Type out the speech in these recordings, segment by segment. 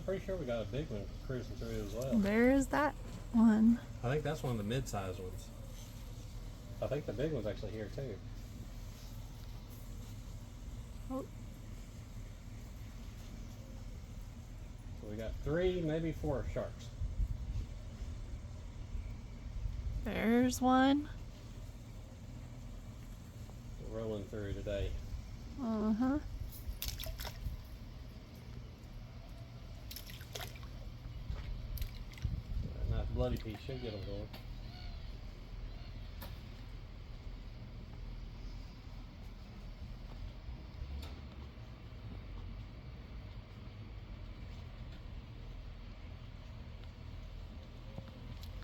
I'm pretty sure we got a big one cruising through as well. There's that one. I think that's one of the mid-sized ones. I think the big one's actually here too. Oh. So we got 3, maybe 4 sharks. There's one. Rolling through today. Uh-huh. That nice bloody piece should get them going.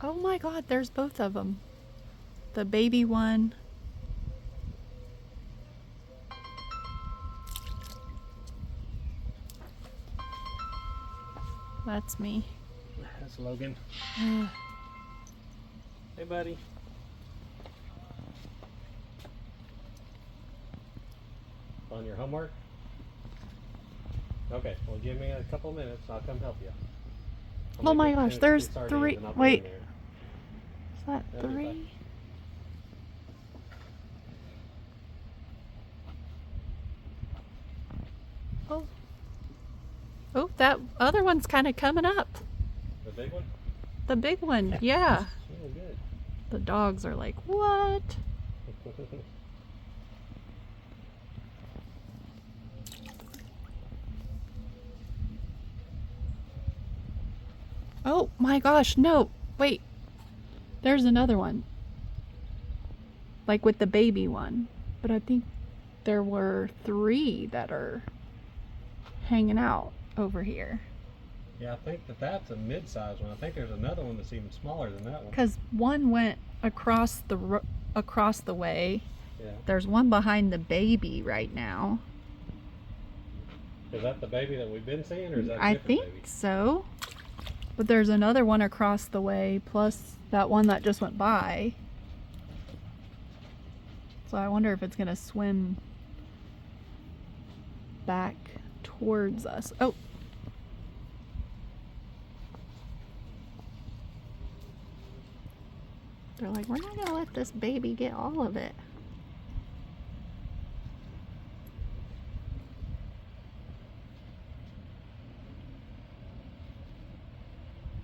Oh my God, there's both of them. The baby one. That's me. That's Logan. Hey, buddy. On your homework? Okay, well, give me a couple minutes. I'll come help you. Oh my gosh, there's 3. Wait. Is that That'll be 3? fine. Oh. Oh, that other one's kind of coming up. The big one? The big one, yeah. Oh, good. The dogs are like, what? Oh my gosh, no. Wait. There's another one. Like with the baby one. But I think there were 3 that are hanging out over here. Yeah, I think that's a mid-sized one. I think there's another one that's even smaller than that one. Because one went across the way. Yeah. There's one behind the baby right now. Is that the baby that we've been seeing, or is that a I different think baby? so. But there's another one across the way, plus that one that just went by. So I wonder if it's gonna swim back towards us. Oh. They're like, we're not gonna let this baby get all of it.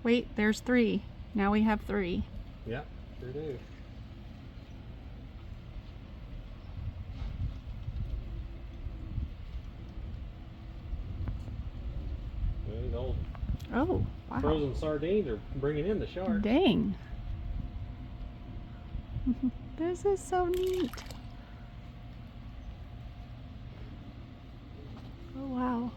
Wait, there's 3. Now we have 3. Yeah, sure do. These old Oh, wow. frozen sardines are bringing in the sharks. Dang. This is so neat. Oh, wow.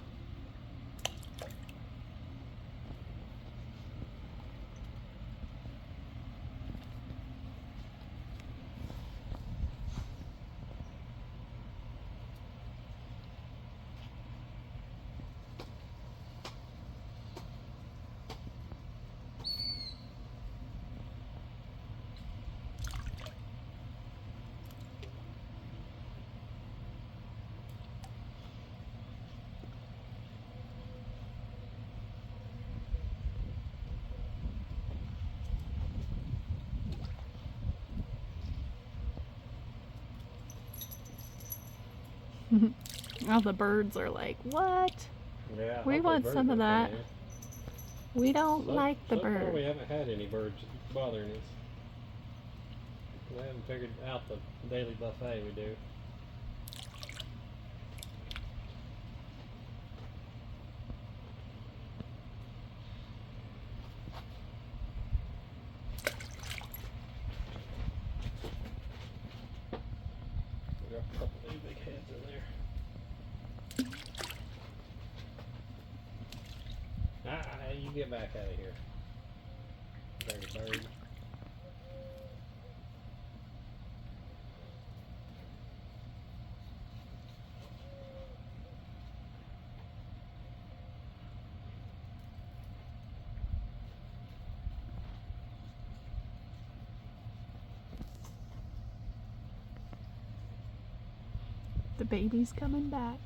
All the birds are like, what? Yeah, We hopefully want birds some of will come that. in. We don't like the So far we bird. haven't had any birds bothering us. We haven't figured out the daily buffet we do. We got a couple of these big heads in there. Ah, you get back out of here. Dirty bird. The baby's coming back.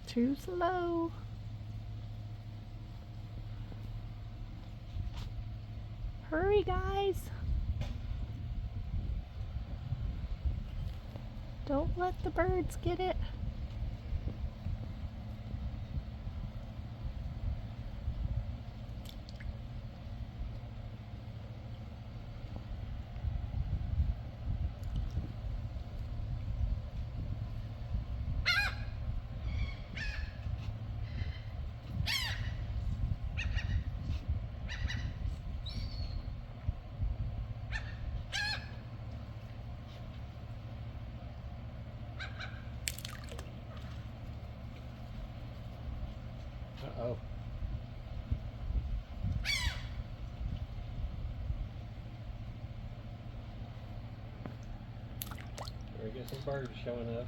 Too slow. Hurry, guys. Don't let the birds get it. Uh-oh. There we get some birds showing up.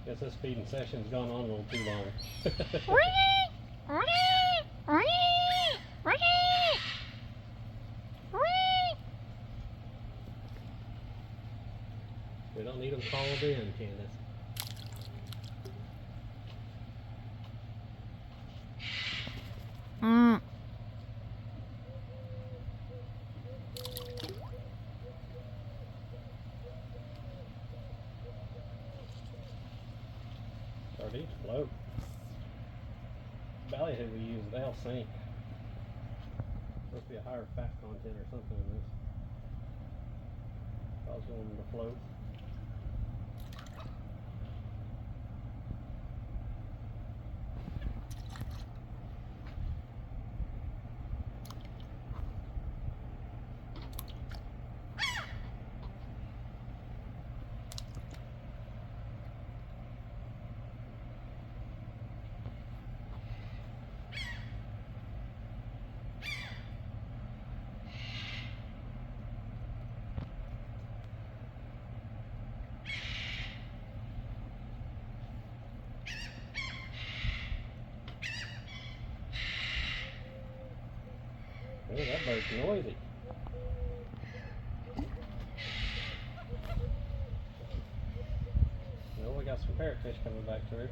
Guess this feeding session's gone on a little too long. We don't need them called in, Candace. Sardines float. Ballyhoo we use, they'll sink. Supposed to be a higher fat content or something in this. Cause them to float. Oh, that bird's noisy. Well, we got some parrotfish coming back through.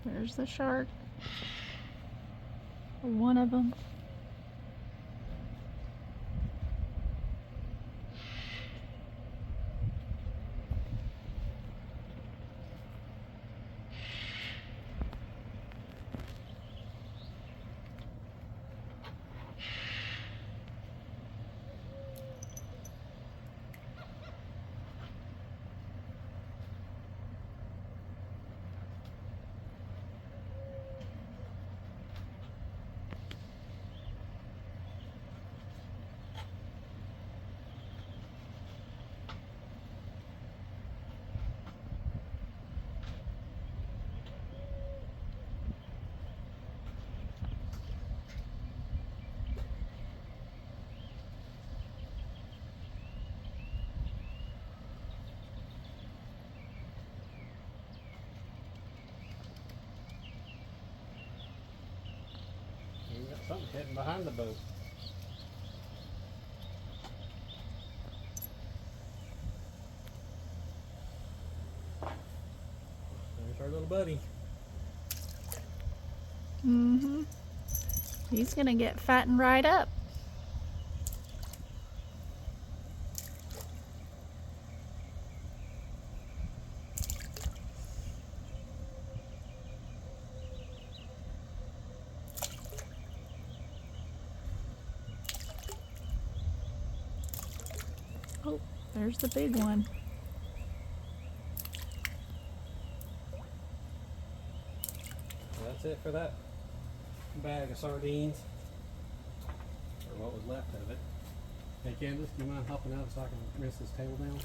There's the shark. One of them. We got something hidden behind the boat. There's our little buddy. Mm-hmm. He's gonna get fattened right up. Oh, there's the big one. Well, that's it for that bag of sardines, or what was left of it. Hey Candace, do you mind hopping out so I can rinse this table down?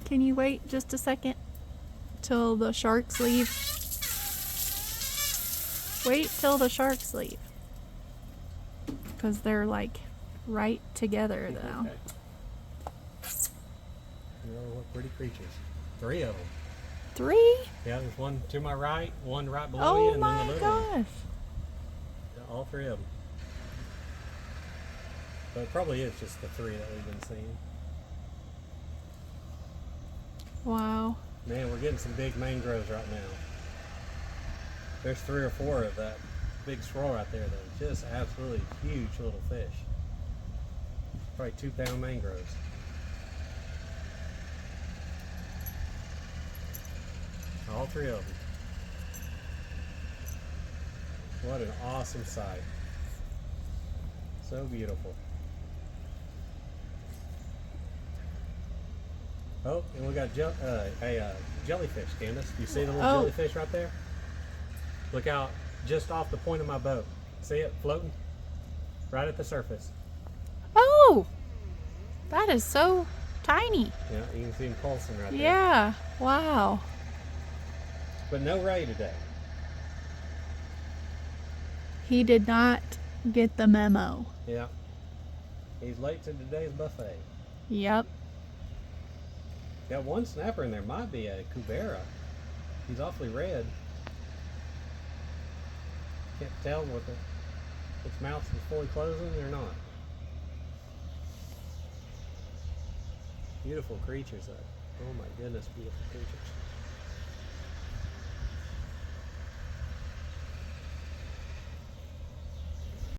Can you wait just a second till the sharks leave? Wait till the sharks leave. Because they're like right together now. Okay. Oh, what pretty creatures. 3 of them. 3? Yeah, there's one to my right, one right below you, Oh and then my the little one. gosh. Yeah, all 3 of them. But it probably is just the 3 that we've been seeing. Wow. Man, we're getting some big mangroves right now. There's 3 or 4 of that big swirl right there that are just absolutely huge little fish. Probably 2-pound mangroves. All 3 of them. What an awesome sight. So beautiful. Oh, and we got jellyfish, Candace. You see the little Oh. jellyfish right there? Look out just off the point of my boat. See it floating? Right at the surface. Oh! That is so tiny. Yeah, you can see him pulsing right there. Yeah. Wow. But no ray today. He did not get the memo. Yeah. He's late to today's buffet. Yep. Got one snapper in there. Might be a cubera. He's awfully red. Can't tell what its mouth is fully closing or not. Beautiful creatures though. Oh my goodness, beautiful creatures.